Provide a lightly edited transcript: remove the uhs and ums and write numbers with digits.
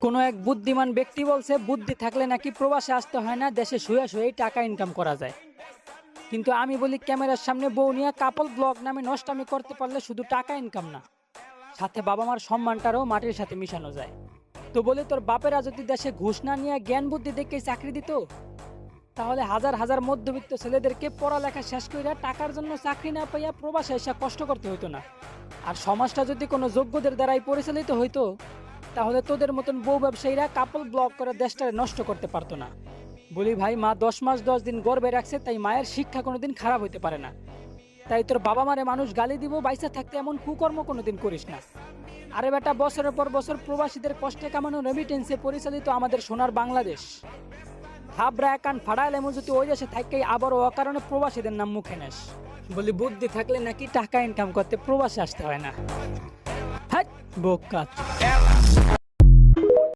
কোনো এক বুদ্ধিমান ব্যক্তি বলছে বুদ্ধি থাকলে নাকি প্রবাসে আসতে হয় না, দেশে শুয়ে শুয়েই টাকা ইনকাম করা যায়। কিন্তু আমি বলি ক্যামেরার সামনে বউ নিয়ে কাপল ব্লগ নামে নষ্টামি করতে পারলে শুধু টাকা ইনকাম না, সাথে বাবা মার সম্মানটারও মাটির সাথে মিশানো যায়। তো বলি তোর বাপেরা যদি দেশে ঘুষ না নিয়ে জ্ঞান বুদ্ধি দেখে চাকরি দিত, তাহলে হাজার হাজার মধ্যবিত্ত ছেলেদেরকে পড়ালেখা শেষ করে টাকার জন্য চাকরি না পাইয়া প্রবাসে এসে কষ্ট করতে হইতো না। আর সমাজটা যদি কোনো যোগ্যদের দ্বারাই পরিচালিত হইতো, তাহলে তোদের মতন বউ ব্যবসায়ীরা কাপল ব্লগ করে দেশটারে নষ্ট করতে পারতো না। বলি ভাই, মা 10 মাস 10 দিন গর্ভে রাখছে, তাই মায়ের শিক্ষা কোনোদিন খারাপ হইতে পারে না। তাই তোর বাবা মারে মানুষ গালি দিব, বাইসা থাকতে এমন কুকর্ম কোনোদিন করিস না। আরে বেটা, বছরের পর বছর প্রবাসীদের কষ্টে কামানো রেমিটেন্সে পরিচালিত আমাদের সোনার বাংলাদেশ। হাবরা কান ফাড়াইল এমন যদি ওই দেশে থাকতেই আবারও অকারণে প্রবাসীদের নাম মুখে নেস। বলি বুদ্ধি থাকলে নাকি টাকা ইনকাম করতে প্রবাসে আসতে হয় না। হ্যাঁ বোকা।